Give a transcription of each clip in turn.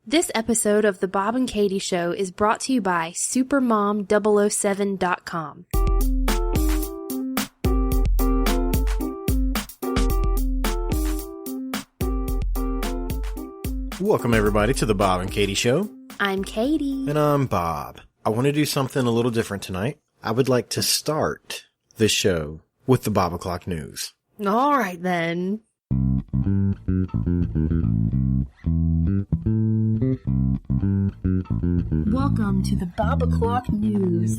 This episode of The Bob and Katie Show is brought to you by Supermom007.com. Welcome, everybody, to The Bob and Katie Show. I'm Katie. And I'm Bob. I want to do something a little different tonight. I would like to start the show with the Bob O'Clock News. All right, then. Welcome to the Bob O'Clock News.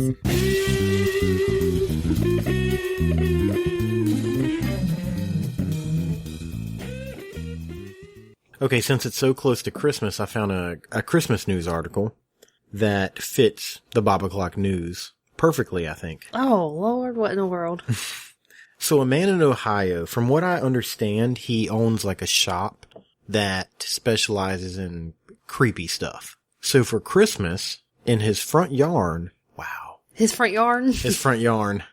Okay, since it's so close to Christmas, I found a Christmas news article that fits the Bob O'Clock News perfectly, I think. Oh, Lord, what in the world? So a man in Ohio, from what I understand, he owns like a shop that specializes in creepy stuff. So for Christmas, in his front yard, wow. His front yard? His front yard.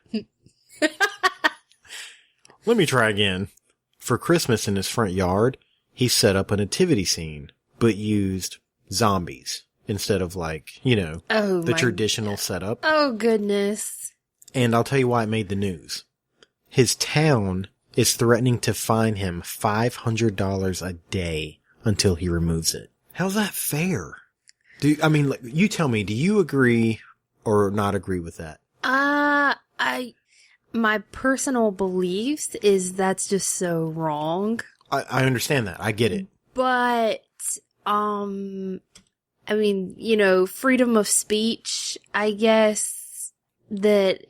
Let me try again. For Christmas in his front yard, he set up a nativity scene, but used zombies instead of like, you know, the traditional setup. Oh, goodness. And I'll tell you why it made the news. His town is threatening to fine him $500 a day until he removes it. How's that fair? You tell me, do you agree or not agree with that? My personal beliefs is that's just so wrong. I understand that. I get it. But, freedom of speech, I guess that,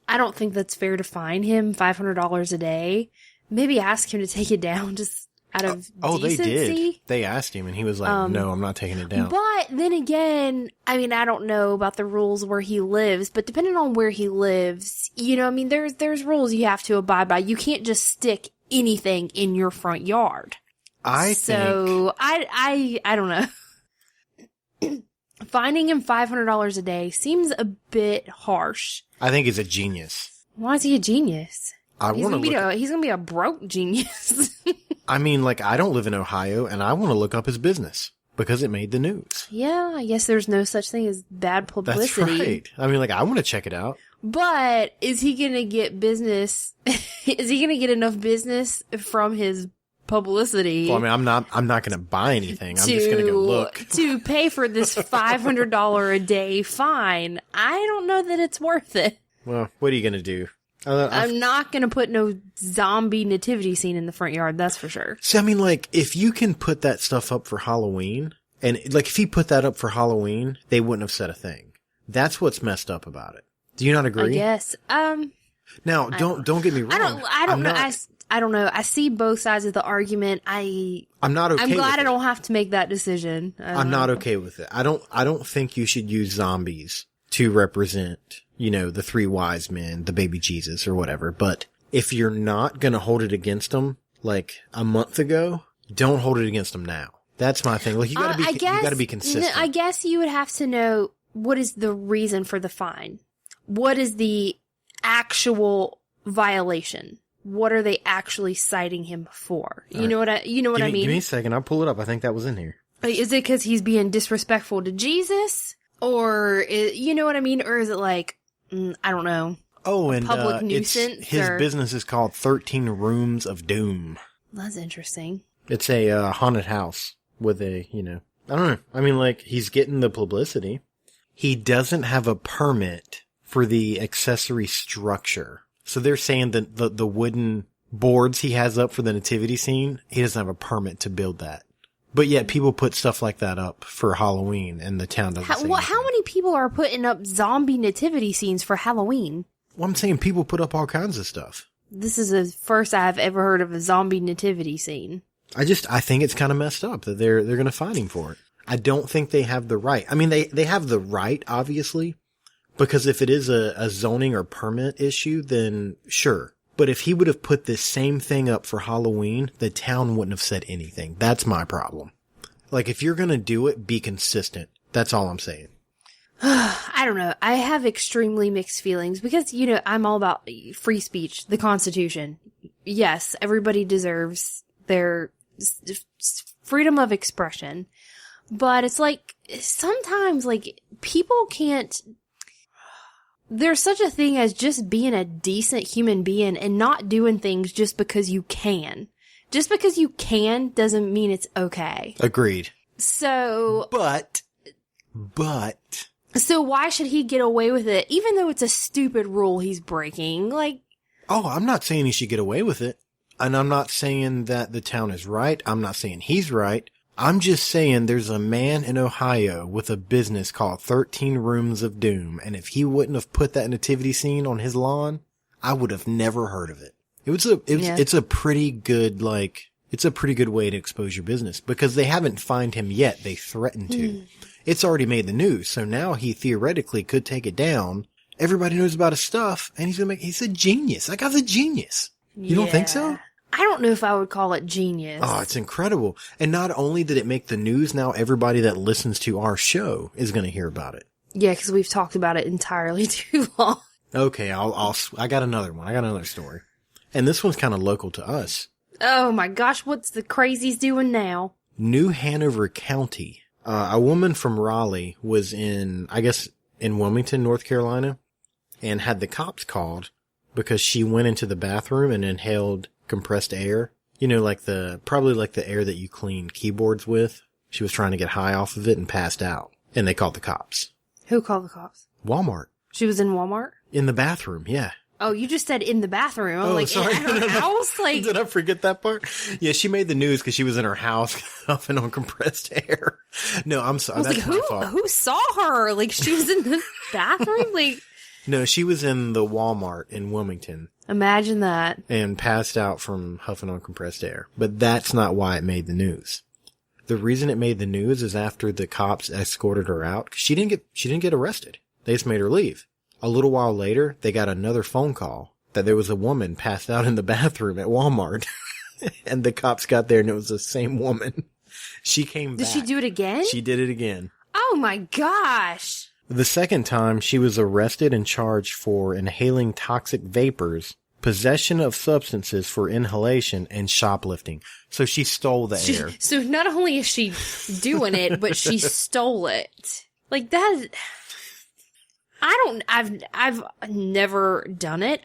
I don't think that's fair to fine him $500 a day. Maybe ask him to take it down just out of decency. They did. They asked him and he was like, no, I'm not taking it down. But then again, I don't know about the rules where he lives, but depending on where he lives, there's rules you have to abide by. You can't just stick anything in your front yard. I don't know. Finding him $500 a day seems a bit harsh. I think he's a genius. Why is he a genius? He's gonna be a broke genius. I don't live in Ohio and I want to look up his business because it made the news. Yeah, I guess there's no such thing as bad publicity. That's right. I want to check it out. But is he going to get business? Is he going to get enough business from his publicity? Well, I'm not going to buy anything. I'm just going to go look. To pay for this $500 a day fine. I don't know that it's worth it. Well, what are you going to do? I'm not going to put no zombie nativity scene in the front yard, that's for sure. So, if you can put that stuff up for Halloween, and if he put that up for Halloween, they wouldn't have said a thing. That's what's messed up about it. Do you not agree? Yes. Now, don't get me wrong. I don't know. I don't know. I see both sides of the argument. I'm not okay. I'm glad I don't have to make that decision. I'm not okay with it. I don't think you should use zombies to represent, the three wise men, the baby Jesus or whatever. But if you're not going to hold it against them like a month ago, don't hold it against them now. That's my thing. Like you got to be consistent. I guess you would have to know what is the reason for the fine. What is the actual violation? What are they actually citing him for? You know what I mean? Give me a second. I'll pull it up. I think that was in here. Is it because he's being disrespectful to Jesus? Or, you know what I mean? Or is it like, I don't know. Oh, and public nuisance? His business is called 13 Rooms of Doom. That's interesting. It's a haunted house with I don't know. He's getting the publicity. He doesn't have a permit for the accessory structure. So they're saying that the wooden boards he has up for the nativity scene, he doesn't have a permit to build that. But yet people put stuff like that up for Halloween and the town doesn't say anything. How many people are putting up zombie nativity scenes for Halloween? Well, I'm saying people put up all kinds of stuff. This is the first I've ever heard of a zombie nativity scene. I think it's kind of messed up that they're going to fine him for it. I don't think they have the right. They have the right, obviously. Because if it is a zoning or permit issue, then sure. But if he would have put this same thing up for Halloween, the town wouldn't have said anything. That's my problem. If you're going to do it, be consistent. That's all I'm saying. I don't know. I have extremely mixed feelings because, I'm all about free speech, the Constitution. Yes, everybody deserves their freedom of expression. But it's like, sometimes, like, people can't, there's such a thing as just being a decent human being and not doing things just because you can. Just because you can doesn't mean it's okay. Agreed. So. But. So why should he get away with it, even though it's a stupid rule he's breaking? Like. Oh, I'm not saying he should get away with it. And I'm not saying that the town is right. I'm not saying he's right. I'm just saying there's a man in Ohio with a business called 13 Rooms of Doom. And if he wouldn't have put that nativity scene on his lawn, I would have never heard of it. It's a pretty good, it's a pretty good way to expose your business because they haven't fined him yet. They threatened to. It's already made the news. So now he theoretically could take it down. Everybody knows about his stuff and he's a genius. That guy's a genius. You don't think so? I don't know if I would call it genius. Oh, it's incredible. And not only did it make the news, now everybody that listens to our show is going to hear about it. Yeah, because we've talked about it entirely too long. Okay, I got another one. I got another story. And this one's kind of local to us. Oh my gosh, what's the crazies doing now? New Hanover County. A woman from Raleigh was in Wilmington, North Carolina, and had the cops called because she went into the bathroom and inhaled compressed air. You know, probably like the air that you clean keyboards with. She was trying to get high off of it and passed out. And they called the cops. Who called the cops? Walmart. She was in Walmart? In the bathroom, yeah. Oh, you just said in the bathroom. I'm like, sorry. in her house? Like, did I forget that part? Yeah, she made the news because she was in her house huffing on compressed air. No, I'm sorry. That's my fault. Who saw her? Like, she was in the bathroom? Like, no, she was in the Walmart in Wilmington. Imagine that. And passed out from huffing on compressed air. But that's not why it made the news. The reason it made the news is after the cops escorted her out. 'Cause she didn't get arrested. They just made her leave. A little while later, they got another phone call that there was a woman passed out in the bathroom at Walmart. And the cops got there and it was the same woman. She came back. Did she do it again? She did it again. Oh my gosh. The second time, she was arrested and charged for inhaling toxic vapors, possession of substances for inhalation, and shoplifting. So she stole the air. So not only is she doing it, but she stole it. Like that. I've never done it.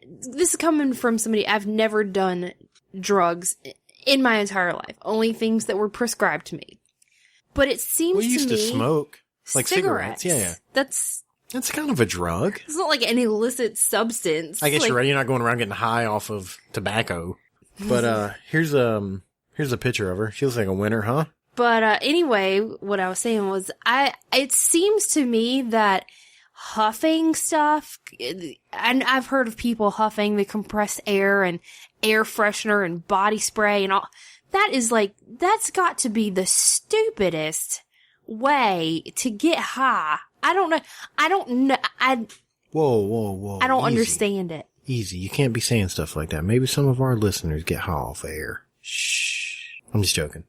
This is coming from somebody, I've never done drugs in my entire life. Only things that were prescribed to me. But it seems to me. We used to smoke. Like cigarettes. Yeah. That's kind of a drug. It's not like an illicit substance. I guess you're right. You're not going around getting high off of tobacco. But, here's a picture of her. She looks like a winner, huh? But, anyway, what I was saying was, it seems to me that huffing stuff, and I've heard of people huffing the compressed air and air freshener and body spray and all. That's got to be the stupidest way to get high. I don't know. Whoa. I don't Easy. understand it. Easy. You can't be saying stuff like that. Maybe some of our listeners get high off air. Shh. I'm just joking.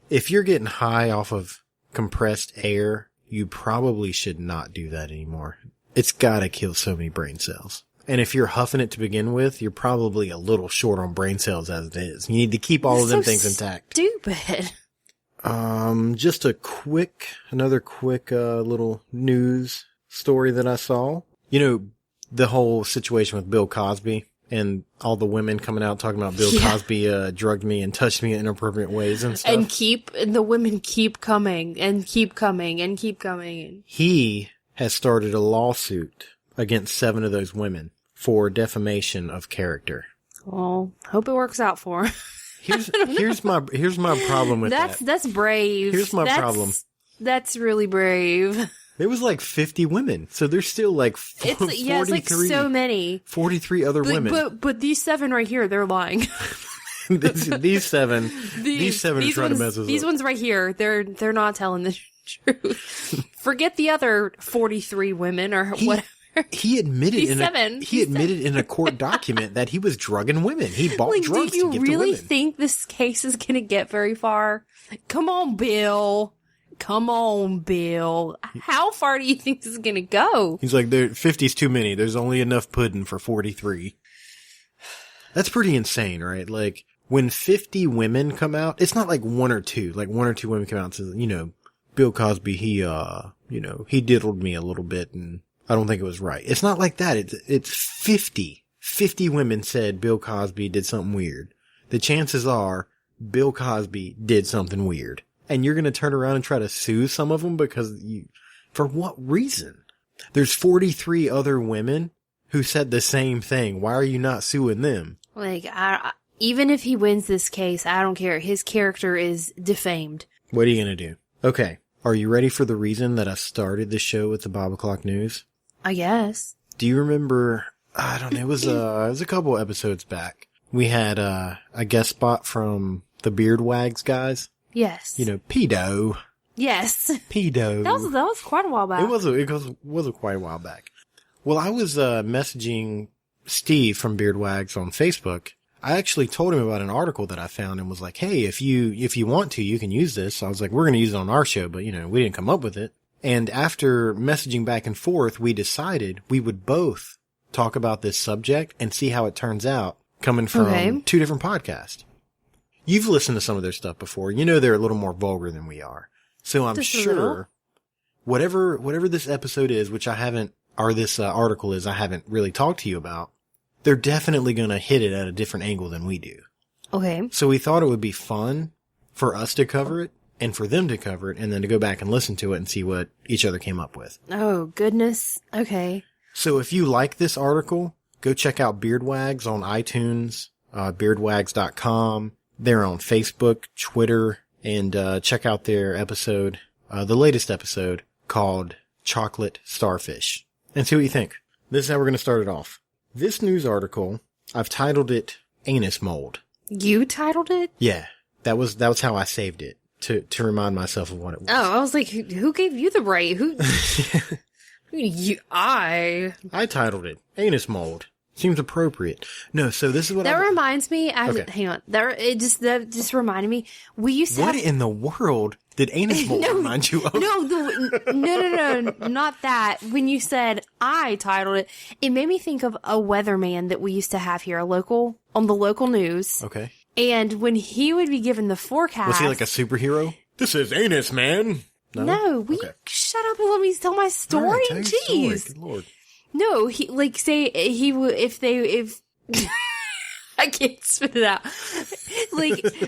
If you're getting high off of compressed air, you probably should not do that anymore. It's gotta kill so many brain cells. And if you're huffing it to begin with, you're probably a little short on brain cells as it is. You need to keep all of them things intact. Stupid. Just another quick little news story that I saw. You know, the whole situation with Bill Cosby and all the women coming out talking about Bill Cosby drugged me and touched me in inappropriate ways and stuff. And the women keep coming and keep coming and keep coming. He has started a lawsuit against 7 of those women for defamation of character. Well, hope it works out for him. Here's my problem with that. That's brave. Here's my problem. That's really brave. There was like 50 women, so there's still like 43. Yeah, it's like so many. 43 other women. But these 7 right here, they're lying. these seven are trying to mess us up. These ones right here, they're not telling the truth. Forget the other 43 women or whatever. He admitted in a court document that he was drugging women. He bought drugs to give to women. Do you really think this case is going to get very far? Come on, Bill. How far do you think this is going to go? He's like, 50's too many. There's only enough pudding for 43. That's pretty insane, right? Like, when 50 women come out, it's not like one or two. Like, 1 or 2 women come out and say, Bill Cosby, he diddled me a little bit and I don't think it was right. It's not like that. It's 50 women said Bill Cosby did something weird. The chances are Bill Cosby did something weird. And you're going to turn around and try to sue some of them for what reason? There's 43 other women who said the same thing. Why are you not suing them? Like, even if he wins this case, I don't care. His character is defamed. What are you going to do? Okay. Are you ready for the reason that I started the show with the Bob O'Clock News? I guess. Do you remember, I don't know, it was a couple episodes back. We had a guest spot from the Beard Wags guys. Yes. pedo. Yes. Pedo. That was quite a while back. It was quite a while back. Well, I was messaging Steve from Beard Wags on Facebook. I actually told him about an article that I found and was like, hey, if you want to, you can use this. I was like, we're going to use it on our show, but we didn't come up with it. And after messaging back and forth, we decided we would both talk about this subject and see how it turns out coming from two different podcasts. You've listened to some of their stuff before. They're a little more vulgar than we are. So I'm sure whatever this episode is, which I haven't, or this article is, I haven't really talked to you about, they're definitely going to hit it at a different angle than we do. Okay. So we thought it would be fun for us to cover it and for them to cover it and then to go back and listen to it and see what each other came up with. Oh, goodness. Okay. So if you like this article, go check out Beardwags on iTunes, beardwags.com. They're on Facebook, Twitter, and check out their episode, the latest episode called Chocolate Starfish. And see what you think. This is how we're going to start it off. This news article, I've titled it Anus Mold. You titled it? Yeah. That was how I saved it to remind myself of what it was. Oh, I was like, who gave you the right? I titled it Anus Mold. Seems appropriate. No, so this is what that reminds me. Okay. Hang on. That just reminded me. We used to. What in the world did anus mold remind you of? No, not that. When you said I titled it, it made me think of a weatherman that we used to have here, on the local news. Okay. And when he would be given the forecast, was he like a superhero? This is Anus Man. No, will you shut up and let me tell my story? All right, tell your Jeez. story. Good Lord. No, if I can't spit it out.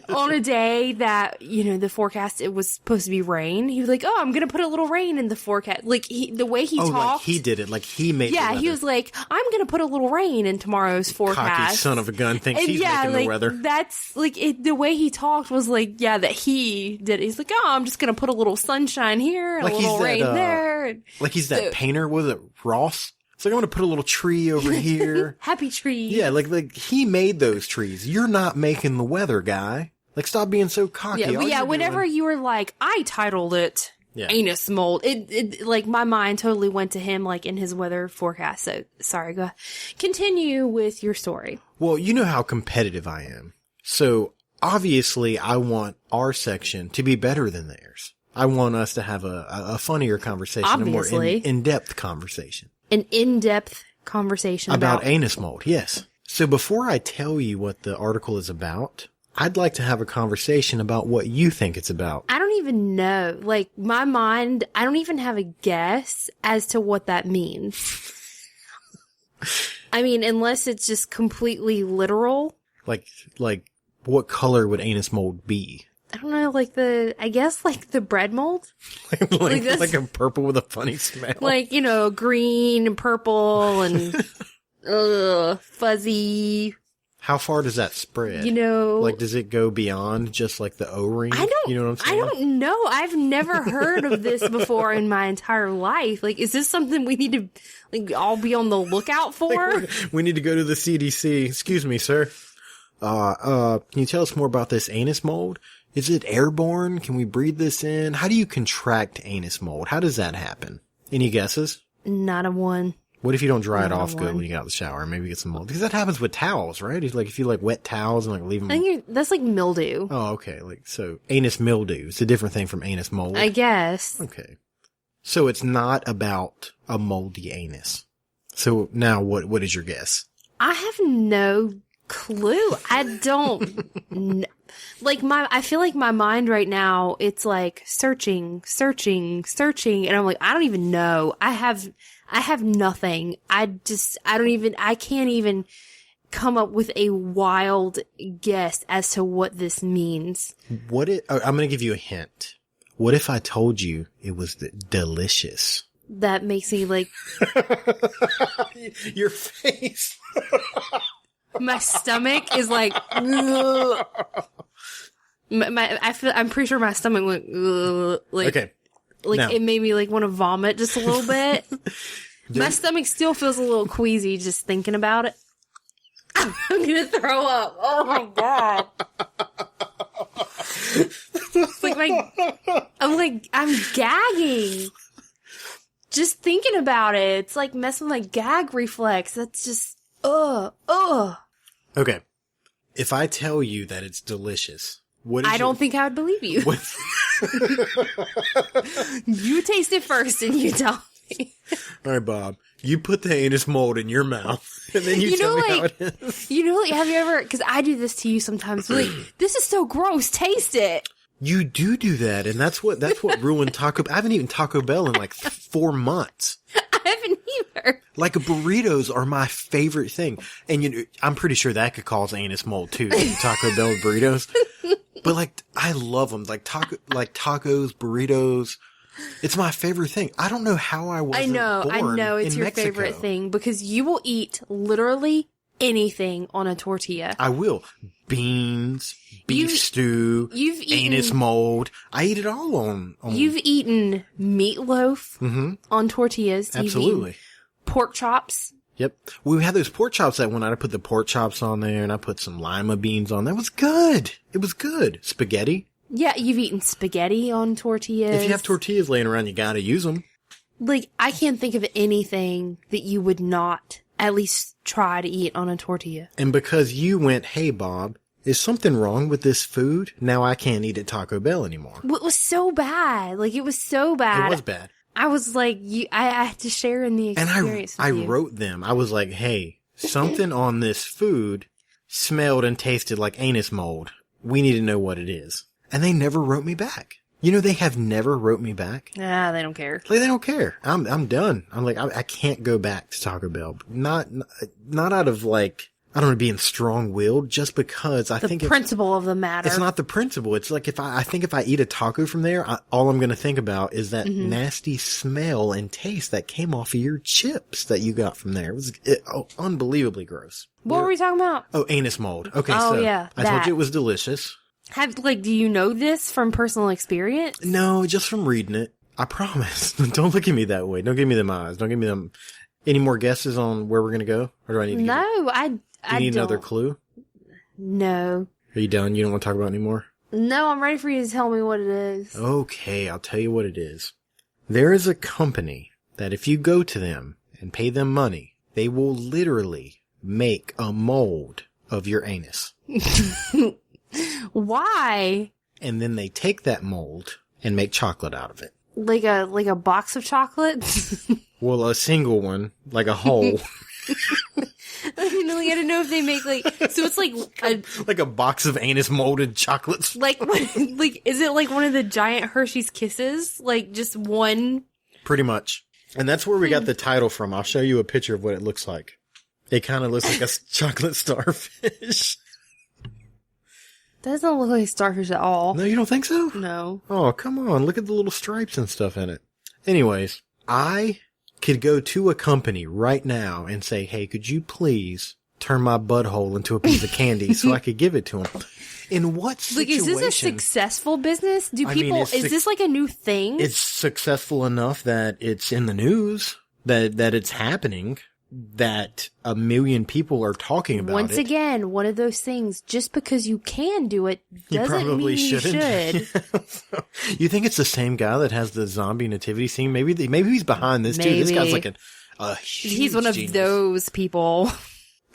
On a day that, the forecast, it was supposed to be rain, he was like, oh, I'm going to put a little rain in the forecast. The way he talked. Like he did it. Like he made the weather. He was like, I'm going to put a little rain in tomorrow's forecast. Cocky son of a gun thinks he's making the weather. That's, the way he talked was that he did it. He's like, oh, I'm just going to put a little sunshine here and a little rain there. Like he's that painter, was it Ross? It's like, I'm going to put a little tree over here. Happy tree. Yeah, like he made those trees. You're not making the weather, guy. Stop being so cocky. Whenever you were like, I titled it Anus Mold, it my mind totally went to him, in his weather forecast. So, sorry, go ahead. Continue with your story. Well, you know how competitive I am. So, obviously, I want our section to be better than theirs. I want us to have a funnier conversation, obviously. A more in-depth conversation. An in-depth conversation about anus mold, yes. So before I tell you what the article is about, I'd like to have a conversation about what you think it's about. I don't even know. My mind, I don't even have a guess as to what that means. I mean, unless it's just completely literal. Like what color would anus mold be? I don't know, I guess the bread mold? like a purple with a funny smell. Green and purple and fuzzy. How far does that spread? Does it go beyond just the O-ring? I don't, you know what I'm saying? I don't know. I've never heard of this before in my entire life. Is this something we need to all be on the lookout for? We need to go to the CDC. Excuse me, sir. Can you tell us more about this anus mold? Is it airborne? Can we breathe this in? How do you contract anus mold? How does that happen? Any guesses? Not a one. What if you don't dry it off good when you get out of the shower and maybe get some mold? Because that happens with towels, right? It's if you wet towels and leave them. I think that's mildew. Oh, okay. So anus mildew. It's a different thing from anus mold. I guess. Okay. So it's not about a moldy anus. So now what is your guess? I have no clue. I don't. like I feel like my mind right now, it's like searching, and I'm like, I don't even know. I have nothing. I can't even come up with a wild guess as to what this means. I'm going to give you a hint. What if I told you it was delicious? That makes me like your face. My stomach is like, ugh. I'm pretty sure my stomach went, ugh, like, okay. Like now, it made me like want to vomit just a little bit. My stomach still feels a little queasy just thinking about it. I'm gonna throw up. Oh my god. It's like I'm gagging. Just thinking about it. It's like messing with my gag reflex. That's just, Okay. If I tell you that it's delicious, I don't think I would believe you. You taste it first and you tell me. All right, Bob. You put the anus mold in your mouth, and then you tell me how it is. You know, like, have you ever, because I do this to you sometimes, like, this is so gross, taste it. You do that, and that's what ruined Taco Bell. I haven't eaten Taco Bell in like 4 months. I haven't either. Like, burritos are my favorite thing. And I'm pretty sure that could cause anus mold too, Taco Bell burritos. But like, I love them. Like tacos, burritos. It's my favorite thing. I don't know how I wasn't born I know it's in your Mexico. favorite thing because you will eat literally anything on a tortilla. I will. Beans, beef stew, you've eaten, anus mold. I eat it all on. You've eaten meatloaf on tortillas. Absolutely. You've eaten pork chops. Yep. We had those pork chops that one night. I put the pork chops on there and I put some lima beans on. That was good. It was good. Spaghetti. Yeah, you've eaten spaghetti on tortillas. If you have tortillas laying around, you gotta use them. Like, I can't think of anything that you would not at least try to eat on a tortilla. And because you went, hey, Bob, is something wrong with this food? Now I can't eat at Taco Bell anymore. Well, it was so bad. Like, it was so bad. It was bad. I was like, I had to share in the experience. And I wrote them. I was like, hey, something on this food smelled and tasted like anus mold. We need to know what it is. And they never wrote me back. You know, they have never wrote me back. Nah, they don't care. Like, they don't care. I'm done. I'm like, I can't go back to Taco Bell. Not out of like, I don't know, being strong-willed, just because I think the principle of the matter. It's not the principle. It's like I think if I eat a taco from there, all I'm going to think about is that nasty smell and taste that came off of your chips that you got from there. It was unbelievably gross. What were we talking about? Oh, anus mold. Okay, oh, so yeah, I told you it was delicious. Do you know this from personal experience? No, just from reading it. I promise. Don't look at me that way. Don't give me them eyes. Don't give me them. Any more guesses on where we're going to go? Or do I need to I need another clue? No. Are you done? You don't want to talk about it anymore? No, I'm ready for you to tell me what it is. Okay, I'll tell you what it is. There is a company that if you go to them and pay them money, they will literally make a mold of your anus. Why? And then they take that mold and make chocolate out of it. Like a box of chocolates? Well, a single one, like a whole. I don't know if they make so it's like a box of anus molded chocolates. Is it like one of the giant Hershey's Kisses? Like just one? Pretty much. And that's where we got the title from. I'll show you a picture of what it looks like. It kind of looks like a chocolate starfish. Doesn't look like a starfish at all. No, you don't think so? No. Oh, come on. Look at the little stripes and stuff in it. Anyways, I could go to a company right now and say, hey, could you please turn my butthole into a piece of candy so I could give it to them? In what situation? Is this a successful business? Is this like a new thing? It's successful enough that it's in the news, that it's happening, that 1 million people are talking about it. Once again, one of those things, just because you can do it doesn't mean you should. So, you think it's the same guy that has the zombie nativity scene? Maybe he's behind this too. This guy's like a huge He's one of genius. those people. All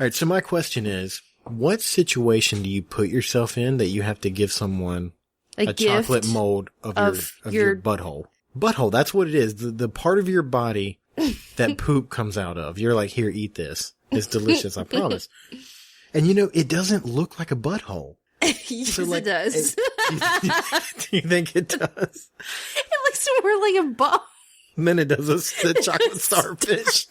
right, so my question is, what situation do you put yourself in that you have to give someone a chocolate mold of your butthole? Butthole, that's what it is. The part of your body that poop comes out of. You're like, here, eat this. It's delicious, I promise. And it doesn't look like a butthole. Yes, it does. Do you think it does? It looks more like a ball. And then it does the chocolate starfish.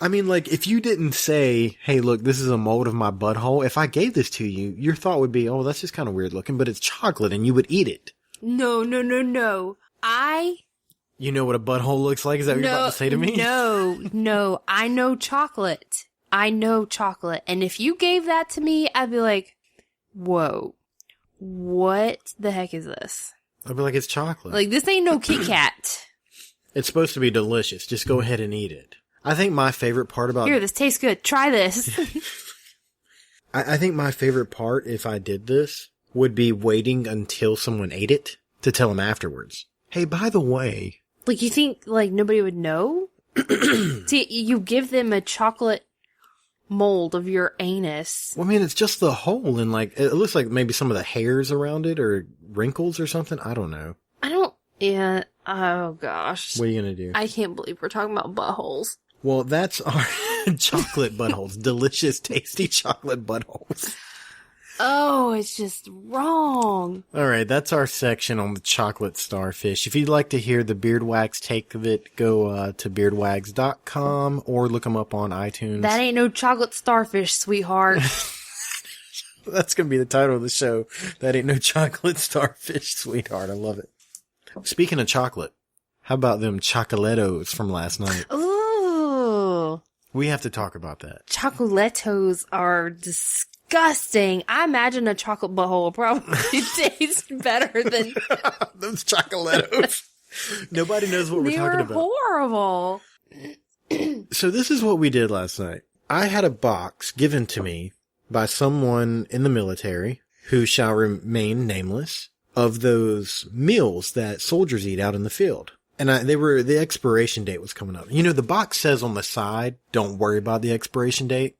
I mean, like, if you didn't say, hey, look, this is a mold of my butthole, if I gave this to you, your thought would be, oh, that's just kind of weird looking, but it's chocolate and you would eat it. No. You know what a butthole looks like? Is that what you're about to say to me? No. I know chocolate. And if you gave that to me, I'd be like, whoa, what the heck is this? I'd be like, it's chocolate. Like, this ain't no Kit Kat. It's supposed to be delicious. Just go ahead and eat it. I think my favorite part about... Here, this tastes good. Try this. I think my favorite part, if I did this, would be waiting until someone ate it to tell them afterwards. Hey, by the way... Like, you think, like, nobody would know? See, you give them a chocolate mold of your anus. Well, I mean, it's just the hole, and, like, it looks like maybe some of the hairs around it, or wrinkles or something. I don't know. Yeah, oh gosh. What are you gonna do? I can't believe we're talking about buttholes. Well, that's our chocolate buttholes. Delicious, tasty chocolate buttholes. Oh, it's just wrong. All right, that's our section on the chocolate starfish. If you'd like to hear the Beardwags take of it, go to beardwags.com or look them up on iTunes. That ain't no chocolate starfish, sweetheart. That's going to be the title of the show. That ain't no chocolate starfish, sweetheart. I love it. Speaking of chocolate, how about them chocolattos from last night? Ooh. We have to talk about that. Chocolattos are disgusting. I imagine a chocolate butthole will probably taste better than those chocolattos. Nobody knows what we're talking about. They were horrible. So this is what we did last night. I had a box given to me by someone in the military who shall remain nameless of those meals that soldiers eat out in the field. And the expiration date was coming up. You know, the box says on the side, don't worry about the expiration date.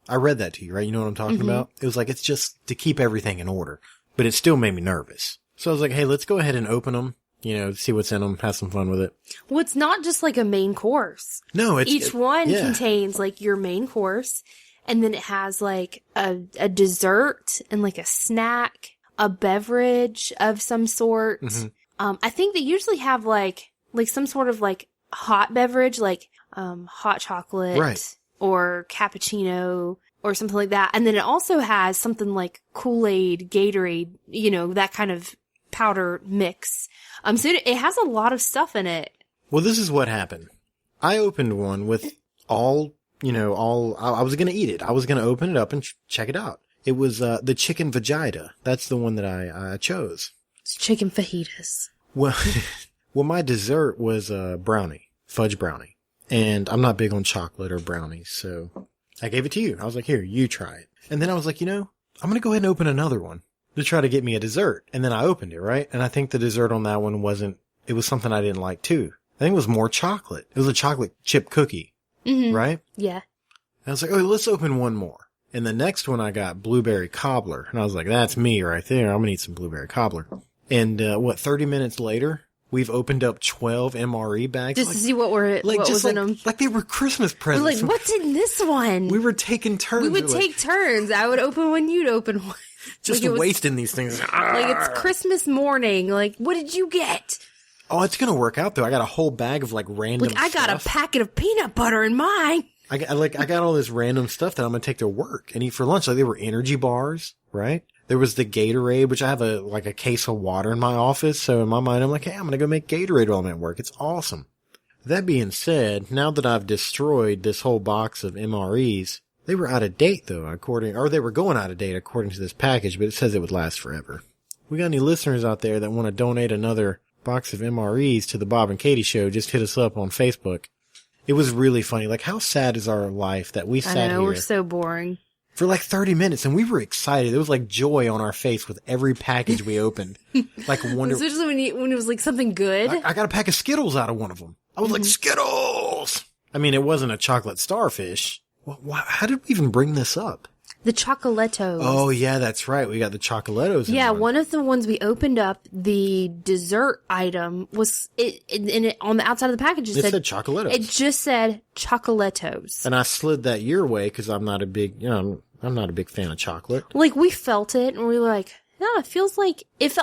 I read that to you, right? You know what I'm talking about? It was like, it's just to keep everything in order, but it still made me nervous. So I was like, hey, let's go ahead and open them, you know, see what's in them, have some fun with it. Well, it's not just like a main course. No, each one contains like your main course, and then it has like a dessert and like a snack, a beverage of some sort. I think they usually have like some sort of like hot beverage, like hot chocolate, right, or cappuccino or something like that. And then it also has something like Kool-Aid, Gatorade, you know, that kind of powder mix. So it has a lot of stuff in it. Well, this is what happened. I opened one with I was going to eat it. I was going to open it up and check it out. It was the chicken vagina. That's the one that I chose. It's chicken fajitas. Well, my dessert was brownie, fudge brownie. And I'm not big on chocolate or brownies, so I gave it to you. I was like, here, you try it. And then I was like, you know, I'm going to go ahead and open another one to try to get me a dessert. And then I opened it, right? And I think the dessert on that one it was something I didn't like too. I think it was more chocolate. It was a chocolate chip cookie, right? Yeah. And I was like, oh, let's open one more. And the next one I got blueberry cobbler. And I was like, that's me right there. I'm going to eat some blueberry cobbler. And 30 minutes later, we've opened up 12 MRE bags. Just to see what was in them. Like they were Christmas presents. We're like, what's in this one? We were taking turns. We would take turns. I would open one, you'd open one. Just wasting these things. Like it's Christmas morning. Like, what did you get? Oh, it's going to work out though. I got a whole bag of like random stuff. I got a packet of peanut butter in mine. I got all this random stuff that I'm going to take to work and eat for lunch. Like they were energy bars, right? There was the Gatorade, which I have a case of water in my office. So in my mind, I'm like, hey, I'm going to go make Gatorade while I'm at work. It's awesome. That being said, now that I've destroyed this whole box of MREs, they were out of date though, they were going out of date according to this package, but it says it would last forever. We got any listeners out there that want to donate another box of MREs to the Bob and Katie show? Just hit us up on Facebook. It was really funny. Like, how sad is our life that we sat here. We're so boring. For like 30 minutes, and we were excited. There was like joy on our face with every package we opened. Like wonder. Especially when it was like something good. I got a pack of Skittles out of one of them. I was like, Skittles! I mean, it wasn't a chocolate starfish. How did we even bring this up? The Chocoletos. Oh, yeah, that's right. We got the Chocoletos. Yeah, one of the ones we opened up, the dessert item was on the outside of the package. It said Chocoletos. It just said Chocoletos. And I slid that your way because I'm not a big, I'm not a big fan of chocolate. Like, we felt it and we were like, no, it felt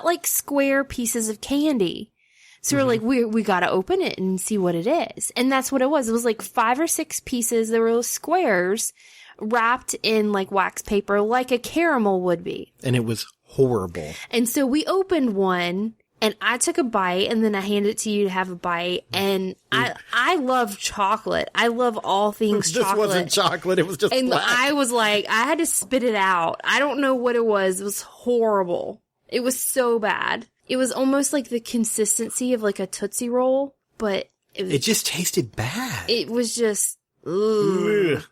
like square pieces of candy. So we're like, we gotta open it and see what it is. And that's what it was. It was like 5 or 6 pieces. There were squares wrapped in like wax paper, like a caramel would be. And it was horrible. And so we opened one and I took a bite and then I handed it to you to have a bite. And I love chocolate. I love all things chocolate. This wasn't chocolate. It was just black. I was like, I had to spit it out. I don't know what it was. It was horrible. It was so bad. It was almost like the consistency of like a Tootsie Roll, but it just tasted bad. It was just, ugh.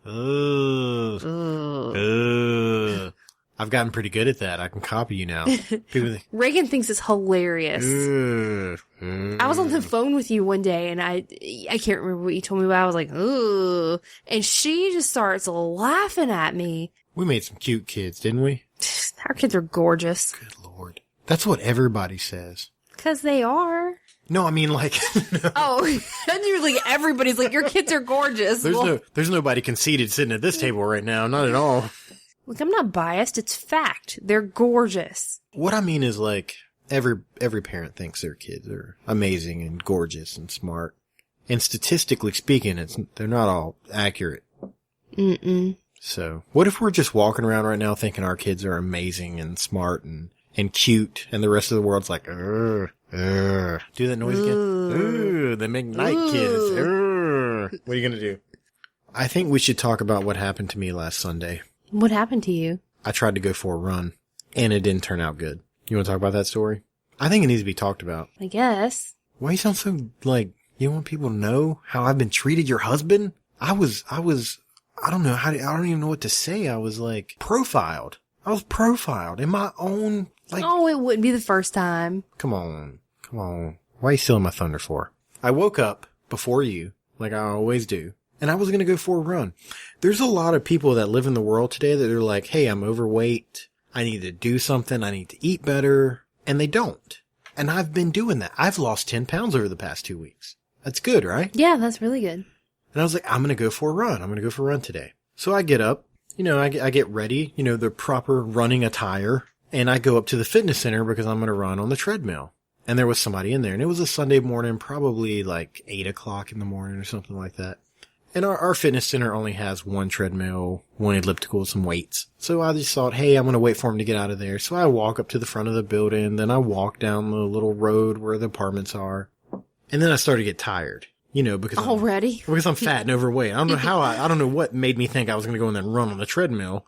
I've gotten pretty good at that. I can copy you now. Reagan thinks it's hilarious. I was on the phone with you one day and I can't remember what you told me about. I was like, ugh. And she just starts laughing at me. We made some cute kids, didn't we? Our kids are gorgeous. Good Lord. That's what everybody says. 'Cause they are. No, I mean like. No. Oh, and you're like, everybody's like, your kids are gorgeous. There's nobody conceited sitting at this table right now. Not at all. Look, I'm not biased. It's fact. They're gorgeous. What I mean is like every parent thinks their kids are amazing and gorgeous and smart. And statistically speaking, they're not all accurate. Mm-mm. So what if we're just walking around right now thinking our kids are amazing and smart and cute, and the rest of the world's like, do that noise again? They make night kids. What are you gonna do? I think we should talk about what happened to me last Sunday. What happened to you? I tried to go for a run, and it didn't turn out good. You want to talk about that story? I think it needs to be talked about. I guess. Why you sound so like you want people to know how I've been treated? Your husband? I don't know I don't even know what to say. I was like profiled. I was profiled in my own, like. Oh, it wouldn't be the first time. Come on. Why are you stealing my thunder for? I woke up before you, like I always do, and I was going to go for a run. There's a lot of people that live in the world today that are like, hey, I'm overweight. I need to do something. I need to eat better. And they don't. And I've been doing that. I've lost 10 pounds over the past 2 weeks. That's good, right? Yeah, that's really good. And I was like, I'm going to go for a run. I'm going to go for a run today. So I get up. I get ready, the proper running attire, and I go up to the fitness center because I'm going to run on the treadmill. And there was somebody in there, and it was a Sunday morning, probably like 8 o'clock in the morning or something like that. And our fitness center only has one treadmill, one elliptical, some weights. So I just thought, hey, I'm going to wait for him to get out of there. So I walk up to the front of the building, then I walk down the little road where the apartments are. And then I started to get tired. Because because I'm fat and overweight. I don't know what made me think I was going to go in there and run on the treadmill,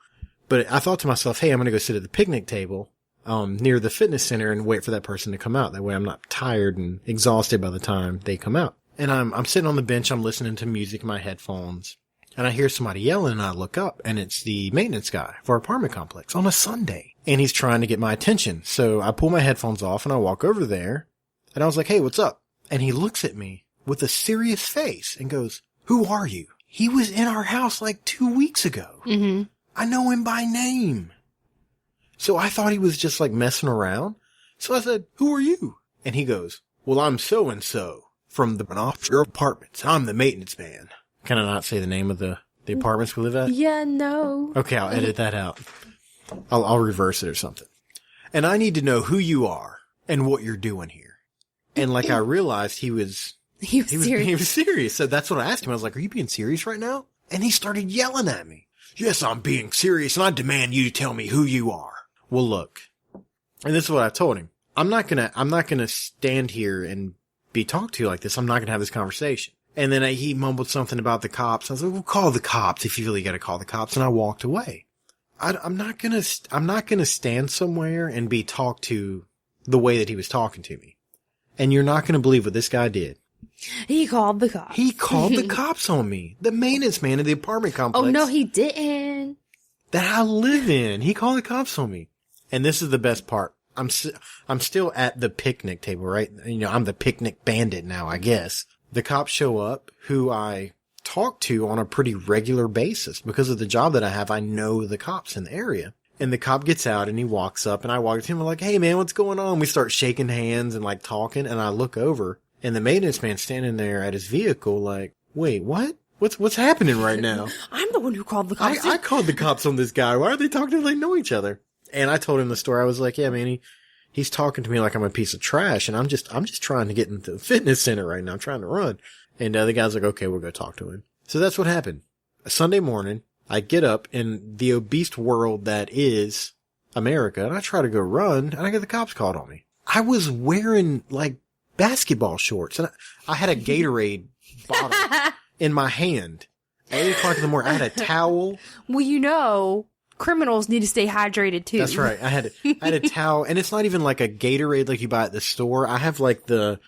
but I thought to myself, hey, I'm going to go sit at the picnic table, near the fitness center and wait for that person to come out. That way I'm not tired and exhausted by the time they come out. And I'm sitting on the bench. I'm listening to music in my headphones and I hear somebody yelling and I look up and it's the maintenance guy for our apartment complex on a Sunday. And he's trying to get my attention. So I pull my headphones off and I walk over there and I was like, hey, what's up? And he looks at me with a serious face and goes, who are you? He was in our house like 2 weeks ago. Mm-hmm. I know him by name. So I thought he was just like messing around. So I said, who are you? And he goes, well, I'm so-and-so from the offshore apartments. I'm the maintenance man. Can I not say the name of the apartments we live at? Yeah, no. Okay, I'll edit that out. I'll reverse it or something. And I need to know who you are and what you're doing here. And like I realized he was serious. He was serious. So that's what I asked him. I was like, are you being serious right now? And he started yelling at me. Yes, I'm being serious and I demand you to tell me who you are. Well, look, and this is what I told him. I'm not gonna stand here and be talked to like this. I'm not gonna have this conversation. And then he mumbled something about the cops. I was like, well, call the cops if you really gotta call the cops. And I walked away. I'm not gonna stand somewhere and be talked to the way that he was talking to me. And you're not gonna believe what this guy did. He called the cops. He called the cops on me. The maintenance man of the apartment complex. Oh, no, he didn't. That I live in. He called the cops on me. And this is the best part. I'm still at the picnic table, right? I'm the picnic bandit now, I guess. The cops show up, who I talked to on a pretty regular basis. Because of the job that I have, I know the cops in the area. And the cop gets out and he walks up and I walk to him. I'm like, hey man, what's going on? We start shaking hands and like talking, and I look over and the maintenance man's standing there at his vehicle like, wait, what? What's happening right now? I'm the one who called the cops. I called the cops on this guy. Why are they talking like they know each other? And I told him the story. I was like, yeah, man, he's talking to me like I'm a piece of trash, and I'm just trying to get into the fitness center right now. I'm trying to run. And the guy's like, okay, we'll go talk to him. So that's what happened. A Sunday morning, I get up in the obese world that is America, and I try to go run, and I get the cops called on me. I was wearing like basketball shorts, and I had a Gatorade bottle in my hand. At 8 o'clock in the morning, I had a towel. Well, criminals need to stay hydrated too. That's right. I had a towel, and it's not even like a Gatorade like you buy at the store. I have like the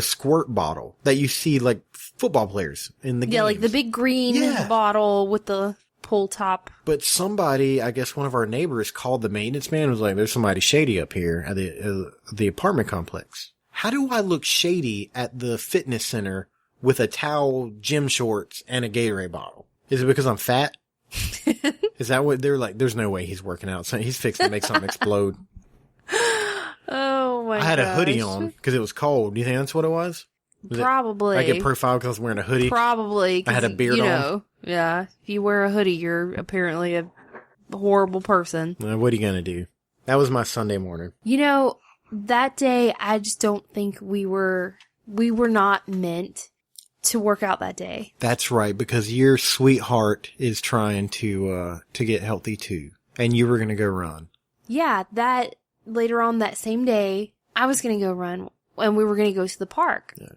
squirt bottle that you see like football players in the games. Yeah, like the big green bottle with the pull top. But somebody, I guess one of our neighbors, called the maintenance man and was like, there's somebody shady up here at the apartment complex. How do I look shady at the fitness center with a towel, gym shorts, and a Gatorade bottle? Is it because I'm fat? Is that what they're like? There's no way he's working out. So he's fixing to make something explode. Oh my god! I had a hoodie on because it was cold. Do you think that's what it was? Probably. I get profiled because I was wearing a hoodie. Probably. I had a beard on. Yeah. If you wear a hoodie, you're apparently a horrible person. What are you gonna do? That was my Sunday morning. That day, I just don't think we were not meant to work out that day. That's right, because your sweetheart is trying to get healthy too, and you were gonna go run. Yeah, that later on that same day, I was gonna go run, and we were gonna go to the park. Yeah.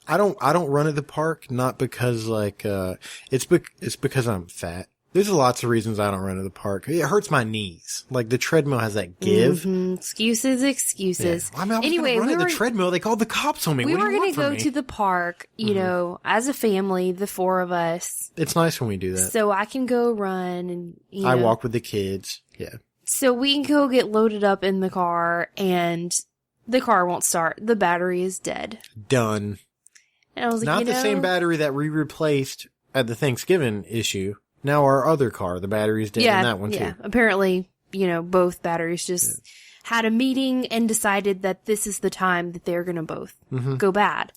I don't run at the park, not because it's because I'm fat. There's lots of reasons I don't run at the park. It hurts my knees. Like the treadmill has that give. Mm-hmm. Excuses. Yeah. I was gonna run at the treadmill. They called the cops on me. We were going to go to the park, as a family, the 4 of us. It's nice when we do that. So I can go run and, I walk with the kids. Yeah. So we can go get loaded up in the car and the car won't start. The battery is dead. Done. And I was like, not the same battery that we replaced at the Thanksgiving issue. Now our other car, the battery's dead in that one too. Yeah, apparently, both batteries just had a meeting and decided that this is the time that they're going to both go bad.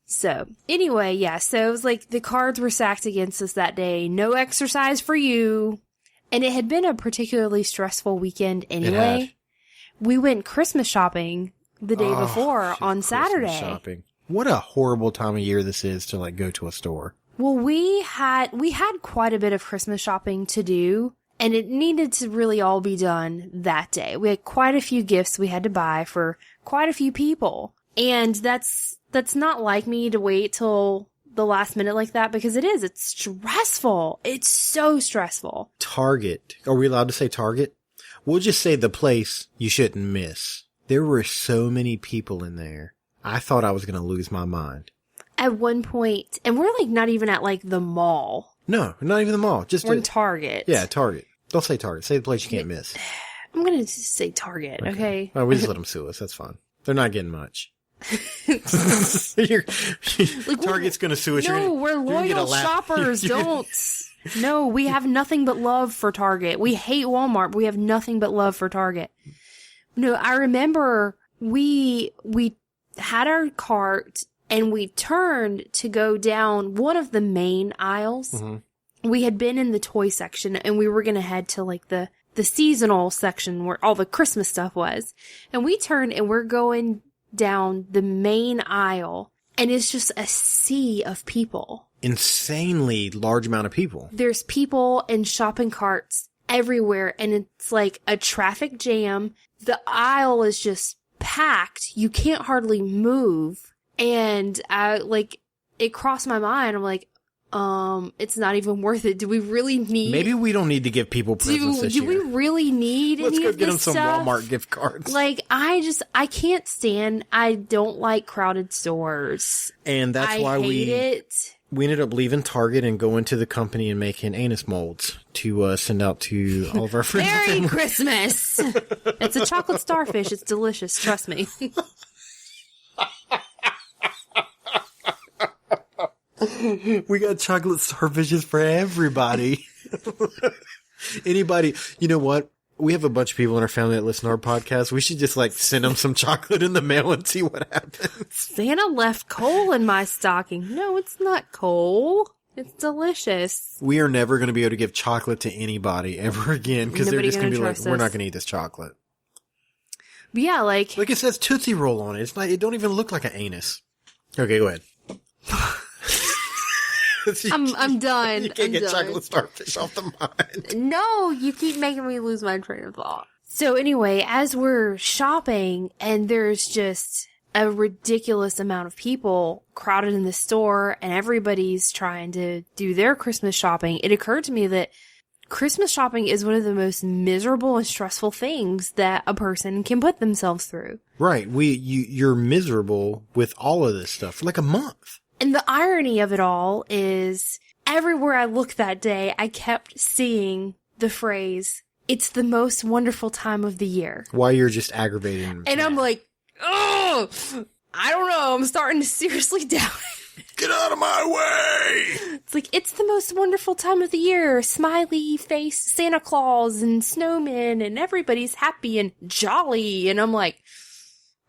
So, anyway, so it was like the cards were stacked against us that day. No exercise for you. And it had been a particularly stressful weekend anyway. We went Christmas shopping the day before on Saturday. Shopping. What a horrible time of year this is to like go to a store. Well, we had quite a bit of Christmas shopping to do, and it needed to really all be done that day. We had quite a few gifts we had to buy for quite a few people. And that's not like me to wait till the last minute like that, because it's stressful. It's so stressful. Target. Are we allowed to say Target? We'll just say the place you shouldn't miss. There were so many people in there. I thought I was going to lose my mind. At one point, and we're like not even at like the mall. No, not even the mall. Just we're in Target. Yeah, Target. Don't say Target. Say the place you can't miss. I'm going to just say Target, okay? Oh, we just let them sue us. That's fine. They're not getting much. Target's going to sue us. No, we're loyal shoppers. Don't. No, we have nothing but love for Target. We hate Walmart, but we have nothing but love for Target. No, I remember we had our cart and we turned to go down one of the main aisles. Mm-hmm. We had been in the toy section and we were going to head to like the seasonal section where all the Christmas stuff was. And we turned and we're going down the main aisle and it's just a sea of people. Insanely large amount of people. There's people and shopping carts everywhere and it's like a traffic jam. The aisle is just packed. You can't hardly move. And it crossed my mind. I'm like, it's not even worth it. Do we really need? Maybe we don't need to give people presents this year. Do we really need Let's any go of get them this some stuff? Walmart gift cards. Like, I can't stand, I don't like crowded stores. And that's why I hate it. We ended up leaving Target and going to the company and making anise molds to send out to all of our friends. Merry Christmas! It's a chocolate starfish. It's delicious. Trust me. We got chocolate starfishes for everybody. Anybody, you know what? We have a bunch of people in our family that listen to our podcast. We should just like send them some chocolate in the mail and see what happens. Santa left coal in my stocking. No, it's not coal. It's delicious. We are never going to be able to give chocolate to anybody ever again because they're just going to be like, we're not going to eat this chocolate. But yeah, like it says Tootsie Roll on it. It's not, it don't even look like an anus. Okay, go ahead. I'm done. You can't get chocolate starfish off the mind. No, you keep making me lose my train of thought. So anyway, as we're shopping and there's just a ridiculous amount of people crowded in the store and everybody's trying to do their Christmas shopping, it occurred to me that Christmas shopping is one of the most miserable and stressful things that a person can put themselves through. Right. You're miserable with all of this stuff for like a month. And the irony of it all is everywhere I looked that day, I kept seeing the phrase, "It's the most wonderful time of the year." Why you're just aggravating. And I'm like, oh, I don't know. I'm starting to seriously doubt it. Get out of my way! It's like, it's the most wonderful time of the year. Smiley face Santa Claus and snowmen and everybody's happy and jolly. And I'm like,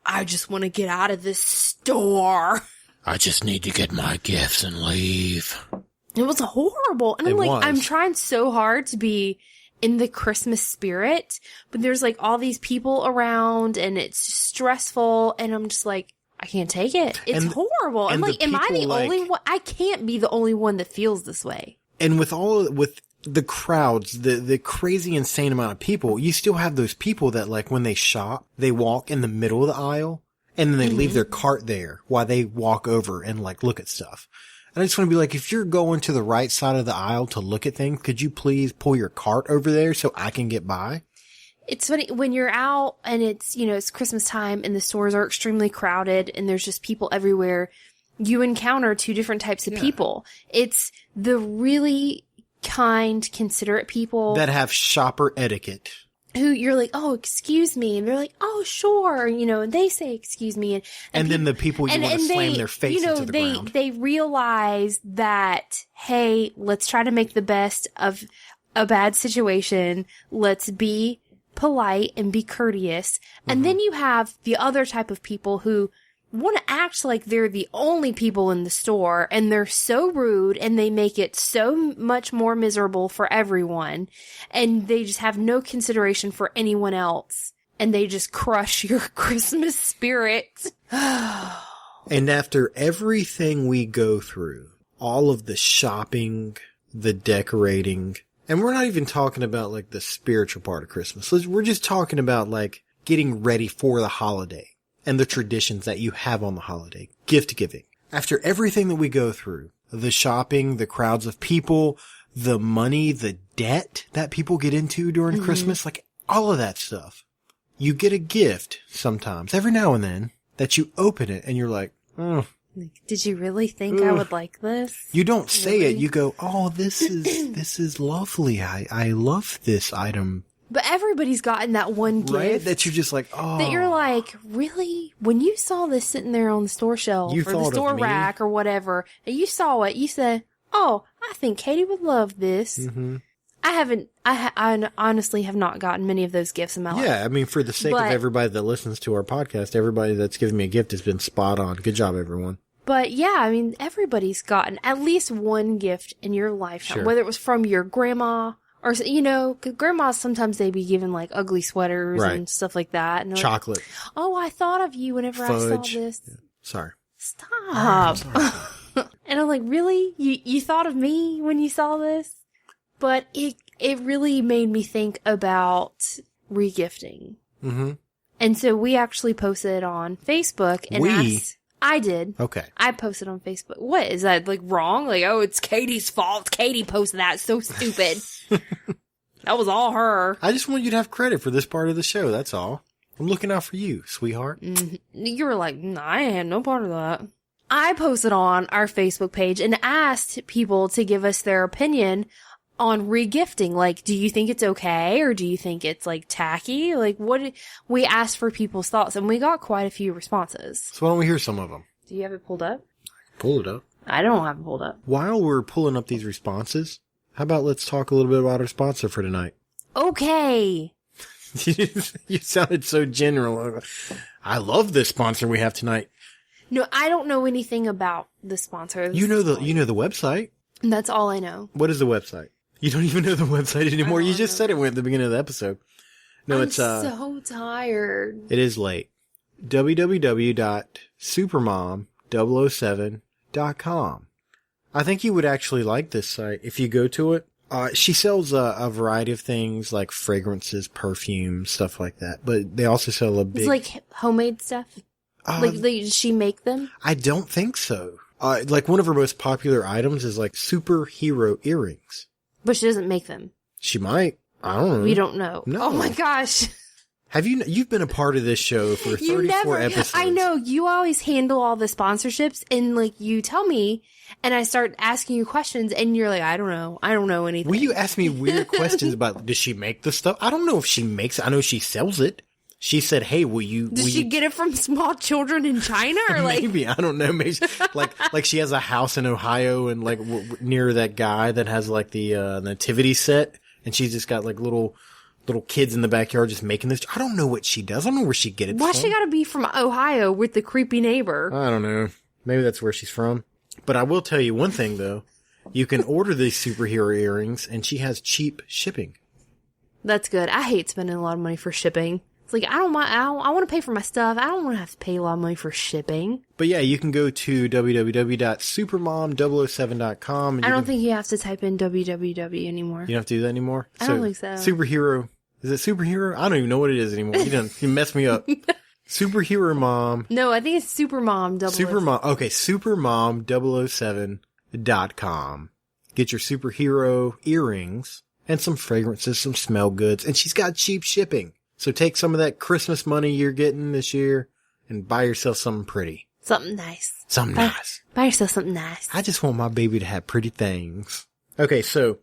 I just want to get out of this store. I just need to get my gifts and leave. It was horrible. And I'm trying so hard to be in the Christmas spirit, but there's like all these people around and it's stressful. And I'm just like, I can't take it. It's horrible. I'm like, am I the only one? I can't be the only one that feels this way. And with the crowds, the crazy insane amount of people, you still have those people that like when they shop, they walk in the middle of the aisle. And then they leave their cart there while they walk over and like look at stuff. And I just want to be like, if you're going to the right side of the aisle to look at things, could you please pull your cart over there so I can get by? It's funny when you're out and it's, it's Christmas time and the stores are extremely crowded and there's just people everywhere. You encounter two different types of people. It's the really kind, considerate people that have shopper etiquette. Who you're like, oh, excuse me. And they're like, oh, sure. And they say, excuse me. And then the people you want to slam their face into the ground. They realize that, hey, let's try to make the best of a bad situation. Let's be polite and be courteous. And then you have the other type of people who want to act like they're the only people in the store and they're so rude and they make it so much more miserable for everyone and they just have no consideration for anyone else and they just crush your Christmas spirit. And after everything we go through, all of the shopping, the decorating, and we're not even talking about like the spiritual part of Christmas. We're just talking about like getting ready for the holiday. And the traditions that you have on the holiday. Gift giving. After everything that we go through, the shopping, the crowds of people, the money, the debt that people get into during Christmas, like all of that stuff. You get a gift sometimes, every now and then, that you open it and you're like, oh. Did you really think I would like this? You don't say it. You go, oh, this is lovely. I love this item. But everybody's gotten that one gift. Right? That you're just like, oh. That you're like, really? When you saw this sitting there on the store shelf or the store rack or whatever, and you saw it, you said, oh, I think Katie would love this. Mm-hmm. I honestly have not gotten many of those gifts in my life. Yeah, I mean, for the sake of everybody that listens to our podcast, everybody that's given me a gift has been spot on. Good job, everyone. But yeah, I mean, everybody's gotten at least one gift in your lifetime, whether it was from your grandma. Or, 'cause grandmas, sometimes they be given, like, ugly sweaters and stuff like that. And chocolate. Like, oh, I thought of you whenever I saw this. Yeah. Sorry. Stop. And I'm like, really? You thought of me when you saw this? But it really made me think about regifting. Mm-hmm. And so we actually posted on Facebook and asked... I did. Okay. I posted on Facebook. What? Is that, like, wrong? Like, oh, it's Katie's fault. Katie posted that. It's so stupid. That was all her. I just want you to have credit for this part of the show. That's all. I'm looking out for you, sweetheart. You were like, nah, I had no part of that. I posted on our Facebook page and asked people to give us their opinion on regifting. Like, do you think it's okay or do you think it's like tacky? Like, we asked for people's thoughts and we got quite a few responses. So why don't we hear some of them? Do you have it pulled up? Pull it up. I don't have it pulled up. While we're pulling up these responses, how about let's talk a little bit about our sponsor for tonight? Okay. You sounded so general. I love this sponsor we have tonight. No, I don't know anything about the sponsor. You know the website. That's all I know. What is the website? You don't even know the website anymore. You just said it at the beginning of the episode. No, I'm it's so tired. It is late. www.supermom007.com. I think you would actually like this site if you go to it. She sells a variety of things like fragrances, perfume, stuff like that. But they also sell a big... It's like homemade stuff? Like, does she make them? I don't think so. Like one of her most popular items is like superhero earrings. But she doesn't make them. She might. I don't know. We don't know. No. Oh my gosh. You've been a part of this show for 34 episodes. I know, you always handle all the sponsorships and like you tell me and I start asking you questions and you're like, I don't know anything. Will you ask me weird questions about, does she make the stuff? I don't know if she makes it. I know she sells it. She said, hey, Does she get it from small children in China or like? Maybe, I don't know. Maybe like she has a house in Ohio and like near that guy that has like the nativity set and she's just got like little kids in the backyard just making this. I don't know what she does. I don't know where she get it from. Why she gotta be from Ohio with the creepy neighbor? I don't know. Maybe that's where she's from. But I will tell you one thing though. You can order these superhero earrings and she has cheap shipping. That's good. I hate spending a lot of money for shipping. It's like, I want to pay for my stuff. I don't want to have to pay a lot of money for shipping. But yeah, you can go to www.supermom007.com. I don't think you have to type in www anymore. You don't have to do that anymore? I don't think so. Superhero. Is it superhero? I don't even know what it is anymore. You messed me up. Superhero Mom. No, I think it's Supermom 007. Okay, supermom007.com. Get your superhero earrings and some fragrances, some smell goods. And she's got cheap shipping. So take some of that Christmas money you're getting this year and buy yourself something pretty. Something nice. Nice. Buy yourself something nice. I just want my baby to have pretty things. Okay, so.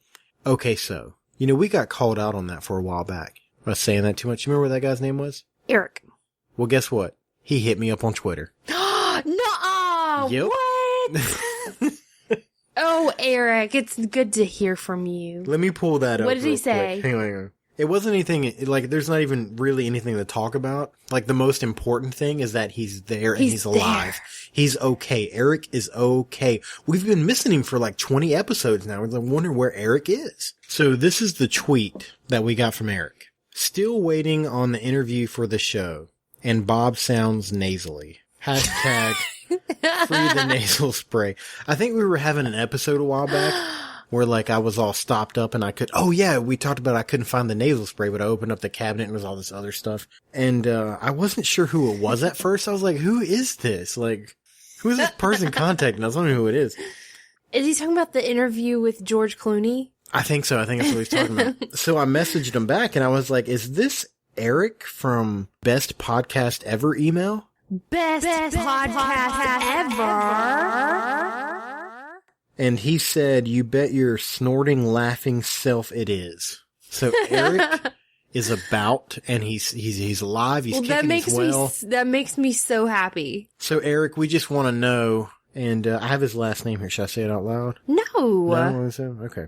You know, we got called out on that for a while back. I was saying that too much. You remember what that guy's name was? Eric. Well, guess what? He hit me up on Twitter. Nuh-uh! Yep. What? Oh, Eric, it's good to hear from you. Let me pull that up. What did he say? Hang on. It wasn't anything, like, there's not even really anything to talk about. Like, the most important thing is that he's there and he's alive. There. He's okay. Eric is okay. We've been missing him for like 20 episodes now. We're wondering where Eric is. So this is the tweet that we got from Eric. Still waiting on the interview for the show. And Bob sounds nasally. Hashtag free the nasal spray. I think we were having an episode a while back where like I was all stopped up and we talked about I couldn't find the nasal spray, but I opened up the cabinet and there was all this other stuff. And, I wasn't sure who it was at first. I was like, who is this? Like, who is this person contacting us? I don't know who it is. Is he talking about the interview with George Clooney? I think so. I think that's what he's talking about. So I messaged him back and I was like, is this Eric from Best Podcast Ever email? Best podcast ever. And he said, you bet your snorting, laughing self it is. So Eric is about, and he's alive, he's kicking, he's well. That makes me so happy. So Eric, we just want to know, and I have his last name here. Should I say it out loud? No. No? Okay.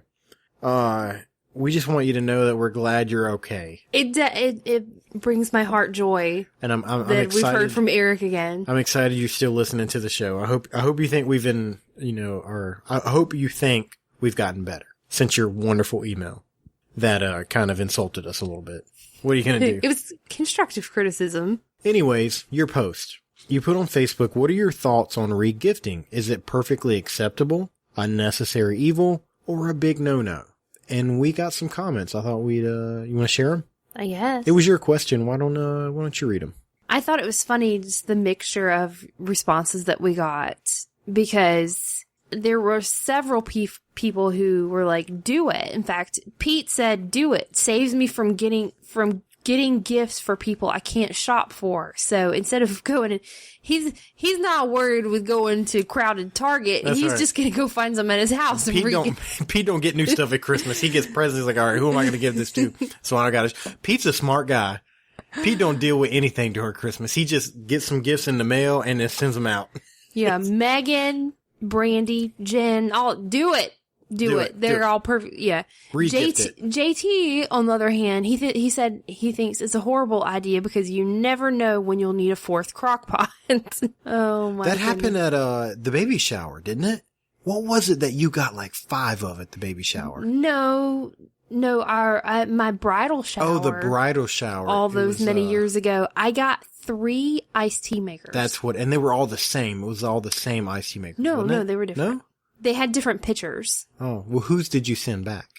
We just want you to know that we're glad you're okay. It brings my heart joy. And I'm that excited. We've heard from Eric again. I'm excited you're still listening to the show. I hope you think we've been, I hope you think we've gotten better since your wonderful email that kind of insulted us a little bit. What are you going to do? It was constructive criticism. Anyways, your post. You put on Facebook, what are your thoughts on regifting? Is it perfectly acceptable, unnecessary evil, or a big no-no? And we got some comments. I thought you want to share them? I guess. It was your question. Why don't you read them? I thought it was funny, just the mixture of responses that we got, because there were several people who were like, do it. In fact, Pete said, do it. Saves me from getting gifts for people I can't shop for. So instead of going, he's not worried with going to crowded Target. That's he's right. just going to go find some at his house. Pete don't get new stuff at Christmas. He gets presents. He's like, all right, who am I going to give this to? So I got it. Pete's a smart guy. Pete don't deal with anything during Christmas. He just gets some gifts in the mail and then sends them out. Yeah, Megan brandy, gin, all do it. Do it. They're all perfect. Yeah. JT, on the other hand, he said he thinks it's a horrible idea because you never know when you'll need a fourth crock pot. Oh my! That happened at the baby shower, didn't it? What was it that you got like 5 of at the baby shower? No, my bridal shower. Oh, the bridal shower. All those many years ago, I got 3 iced tea makers. That's what, and they were all the same. It was all the same iced tea makers. No, they were different. No? They had different pitchers. Oh, well, whose did you send back?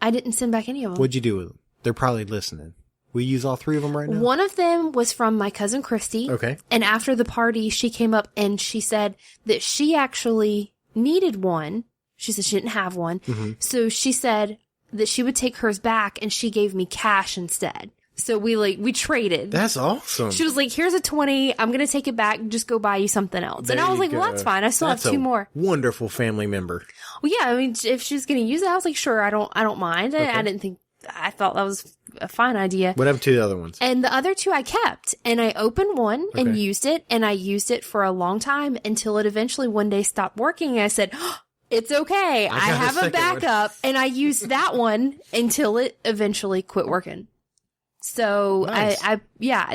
I didn't send back any of them. What'd you do with them? They're probably listening. We use all 3 of them right now? One of them was from my cousin Christy. Okay. And after the party, she came up and she said that she actually needed one. She said she didn't have one. Mm-hmm. So she said that she would take hers back and she gave me cash instead. So we traded. That's awesome. She was like, here's a 20. I'm going to take it back. Just go buy you something else. There and I was like, go. well, that's fine. I still have 2 more. Wonderful family member. Well, yeah. I mean, if she's going to use it, I was like, sure. I don't mind. Okay. I thought that was a fine idea. What happened to the other ones? And the other 2 I kept. And I opened one and used it. And I used it for a long time until it eventually one day stopped working. And I said, it's okay. I have a backup. And I used that one until it eventually quit working. So nice.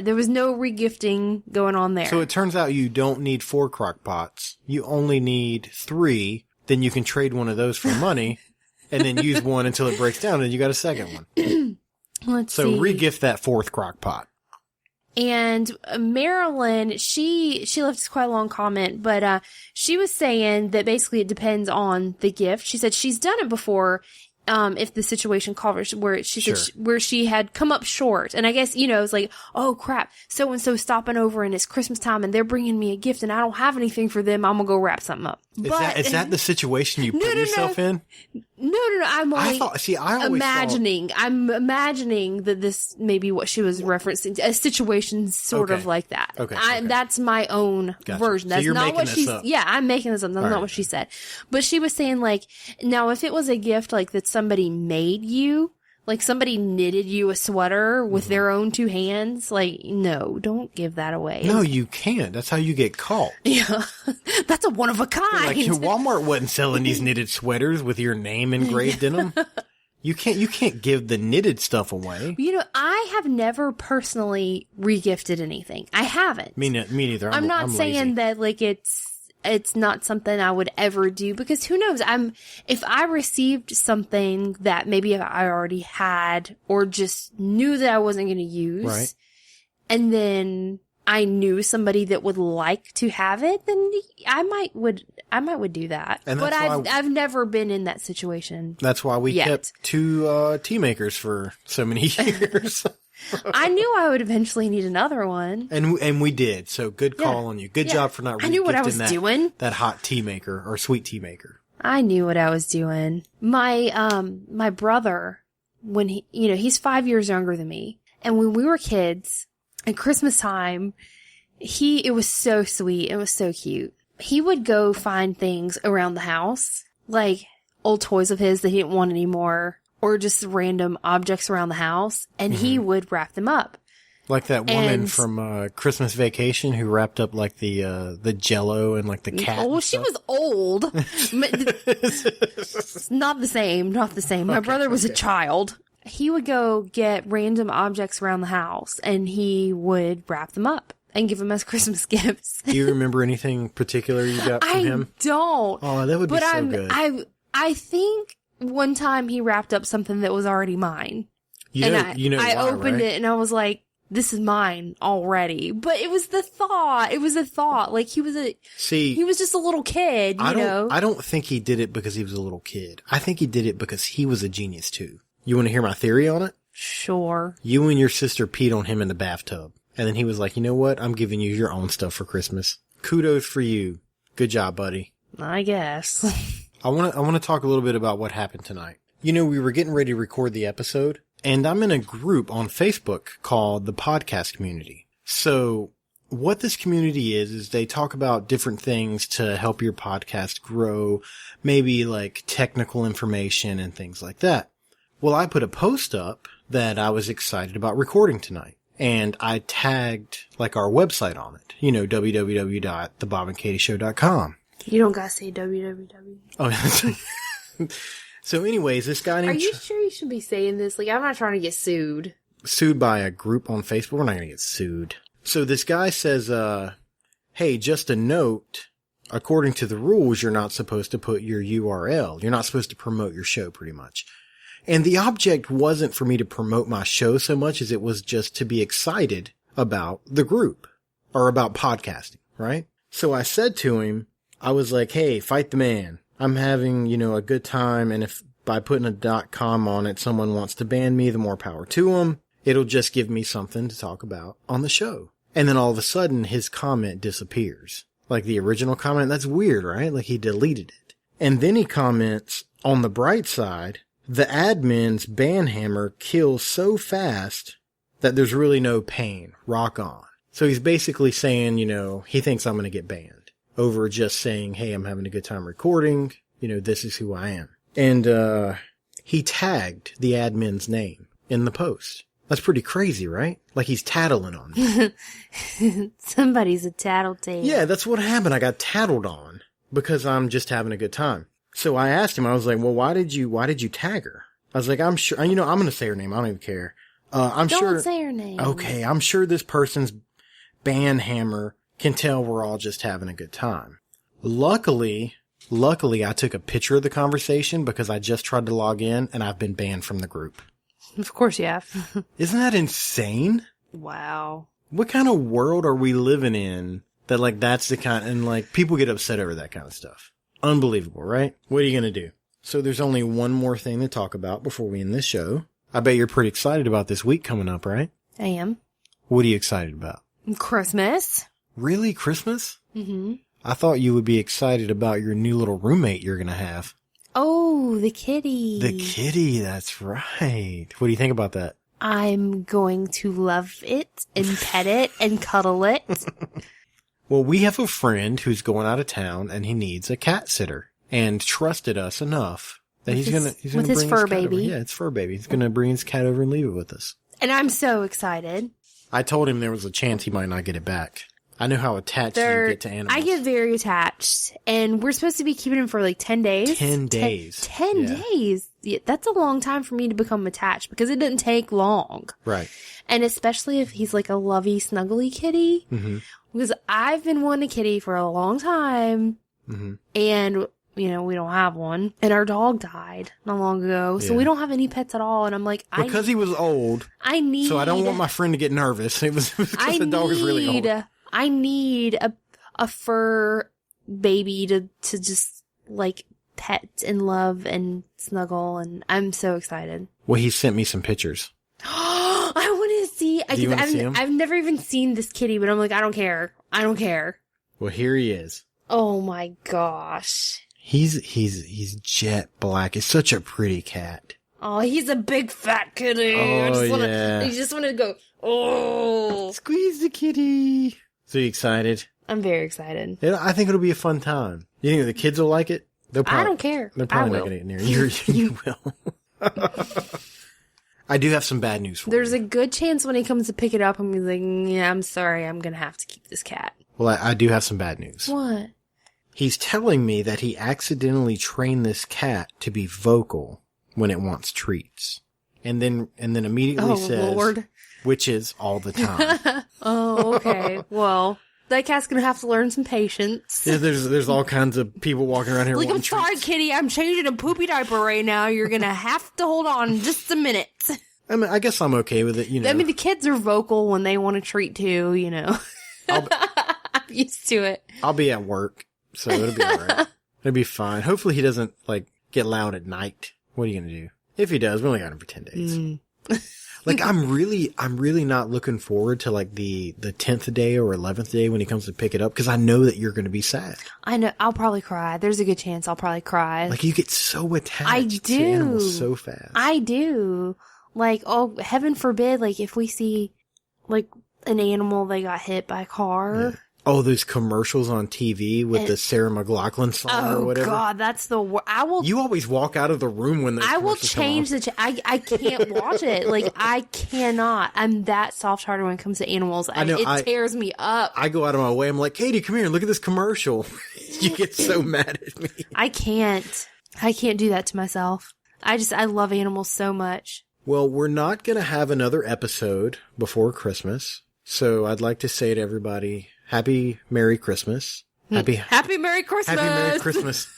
There was no regifting going on there. So it turns out you don't need 4 crock pots. You only need 3. Then you can trade one of those for money and then use one until it breaks down and you got a second one. Let's see. So regift that 4th crock pot. And Marilyn, she left us quite a long comment, but she was saying that basically it depends on the gift. She said she's done it before. If the situation covers where she said where she had come up short. And I guess, it's like, oh crap, so-and-so stopping over and it's Christmas time and they're bringing me a gift and I don't have anything for them. I'm gonna go wrap something up. Is that the situation you put yourself in? No. I'm only imagining. I'm imagining that this may be what she was referencing, a situation sort of like that. Okay. That's my own version. That's not what she's, I'm making this up. That's not what she said. But she was saying like, now if it was a gift like that somebody made you, like somebody knitted you a sweater with their own 2 hands, like, no, don't give that away. No, you can't. That's how you get caught. Yeah. That's a one of a kind. Like, Walmart wasn't selling these knitted sweaters with your name engraved in them. You can't give the knitted stuff away. I have never personally regifted anything. I haven't. Me neither. I'm not saying lazy. That like it's not something I would ever do because who knows? If I received something that maybe I already had or just knew that I wasn't going to use, right. And then I knew somebody that would like to have it, then I might would do that. But I've never been in that situation. That's why we kept 2 tea makers for so many years. I knew I would eventually need another one. And we did. So good call on you. Good job for not I knew what I was doing. That hot tea maker or sweet tea maker. I knew what I was doing. My brother, when he's 5 years younger than me. And when we were kids at Christmas time, it was so sweet. It was so cute. He would go find things around the house, like old toys of his that he didn't want anymore. Or just random objects around the house, and he would wrap them up. Like that woman from Christmas Vacation who wrapped up like the Jell-O and like the cat. Oh, she was old. It's not the same. Not the same. My brother was a child. He would go get random objects around the house, and he would wrap them up and give them as Christmas gifts. Do you remember anything particular you got from him? I don't. Oh, that would be so good. I think. One time he wrapped up something that was already mine. I opened it and I was like, this is mine already. But it was the thought. It was a thought. Like he was just a little kid, you know? I don't think he did it because he was a little kid. I think he did it because he was a genius too. You want to hear my theory on it? Sure. You and your sister peed on him in the bathtub. And then he was like, you know what? I'm giving you your own stuff for Christmas. Kudos for you. Good job, buddy. I guess. I want to talk a little bit about what happened tonight. We were getting ready to record the episode, and I'm in a group on Facebook called the Podcast Community. So what this community is they talk about different things to help your podcast grow, maybe like technical information and things like that. Well, I put a post up that I was excited about recording tonight, and I tagged like our website on it, www.thebobandkatieshow.com. You don't gotta say www. Oh, so anyways, this guy Are named... you sure you should be saying this? Like, I'm not trying to get sued. Sued by a group on Facebook? We're not going to get sued. So this guy says, hey, just a note, according to the rules, you're not supposed to put your URL. You're not supposed to promote your show, pretty much. And the object wasn't for me to promote my show so much as it was just to be excited about the group or about podcasting, right? So I said to him, I was like, hey, fight the man. I'm having, a good time. And if by putting a .com on it, someone wants to ban me, the more power to them. It'll just give me something to talk about on the show. And then all of a sudden his comment disappears. Like the original comment. That's weird, right? Like he deleted it. And then he comments, on the bright side, the admin's ban hammer kills so fast that there's really no pain. Rock on. So he's basically saying, he thinks I'm going to get banned over just saying, hey, I'm having a good time recording. This is who I am. And, he tagged the admin's name in the post. That's pretty crazy, right? Like he's tattling on me. Somebody's a tattletale. Yeah, that's what happened. I got tattled on because I'm just having a good time. So I asked him, I was like, well, why did you tag her? I was like, I'm sure, I'm going to say her name. I don't even care. Don't say her name. Okay. I'm sure this person's ban hammer can tell we're all just having a good time. Luckily, I took a picture of the conversation because I just tried to log in and I've been banned from the group. Of course you have. Isn't that insane? Wow. What kind of world are we living in that that's the kind, and people get upset over that kind of stuff? Unbelievable, right? What are you going to do? So there's only one more thing to talk about before we end this show. I bet you're pretty excited about this week coming up, right? I am. What are you excited about? Christmas. Really? Christmas? Mm-hmm. I thought you would be excited about your new little roommate you're going to have. Oh, the kitty. The kitty, that's right. What do you think about that? I'm going to love it and pet it and cuddle it. Well, we have a friend who's going out of town and he needs a cat sitter and trusted us enough that he's going to bring his fur cat baby. over. Yeah, it's fur baby. He's going to bring his cat over and leave it with us. And I'm so excited. I told him there was a chance he might not get it back. I know how attached you get to animals. I get very attached. And we're supposed to be keeping him for 10 days. 10 days. 10 days. Yeah, that's a long time for me to become attached because it didn't take long. Right. And especially if he's like a lovey, snuggly kitty. Mm-hmm. Because I've been wanting a kitty for a long time. Mm-hmm. And, we don't have one. And our dog died not long ago. So we don't have any pets at all. And I'm like, because he was old. So I don't want my friend to get nervous. It was because the dog was really old. I need a fur baby to just pet and love and snuggle, and I'm so excited. Well, he sent me some pictures. I want to see. Do you want to see him? I've never even seen this kitty, but I'm like, I don't care. Well, here he is. Oh my gosh. He's jet black. He's such a pretty cat. Oh, he's a big fat kitty. Oh, I just want to go. Oh, squeeze the kitty. So you excited? I'm very excited. I think it'll be a fun time. You think the kids will like it? I don't care. They're probably not going to get near you. You will. I do have some bad news for you. There's a good chance when he comes to pick it up, I'm going to be like, yeah, I'm sorry. I'm going to have to keep this cat. Well, I do have some bad news. What? He's telling me that he accidentally trained this cat to be vocal when it wants treats. And then immediately says, Lord. Which is all the time. Oh, okay. Well, that cat's gonna have to learn some patience. Yeah, there's all kinds of people walking around here wanting I'm sorry, treats. kitty. I'm changing a poopy diaper right now. You're gonna have to hold on just a minute. I mean, I guess I'm okay with it, I mean, the kids are vocal when they want a treat too, I'm used to it. I'll be at work, so it'll be alright. It'll be fine. Hopefully he doesn't, get loud at night. What are you gonna do? If he does, we only got him for 10 days. I'm really not looking forward to the 10th day or 11th day when he comes to pick it up because I know that you're going to be sad. I know. I'll probably cry. There's a good chance I'll probably cry. You get so attached to animals so fast. I do. Heaven forbid, if we see, an animal that got hit by a car. Yeah. Oh, those commercials on TV with the Sarah McLachlan song or whatever. Oh, God, that's the worst. You always walk out of the room when those commercials come on. I will change I can't watch it. I cannot. I'm that soft-hearted when it comes to animals. It tears me up. I go out of my way. I'm like, Katie, come here and look at this commercial. You get so mad at me. I can't do that to myself. I love animals so much. Well, we're not going to have another episode before Christmas. So I'd like to say to everybody, Happy Merry Christmas. Happy Merry Christmas. Happy Merry Christmas.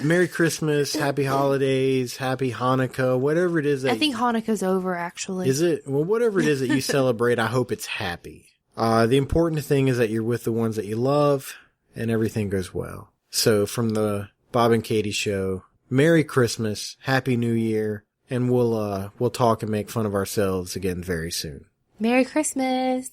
Merry Christmas, Happy Holidays, Happy Hanukkah, whatever it is that... I think Hanukkah's over, actually. Is it? Well, whatever it is that you celebrate, I hope it's happy. The important thing is that you're with the ones that you love, and everything goes well. So, from the Bob and Katie Show, Merry Christmas, Happy New Year, and we'll talk and make fun of ourselves again very soon. Merry Christmas.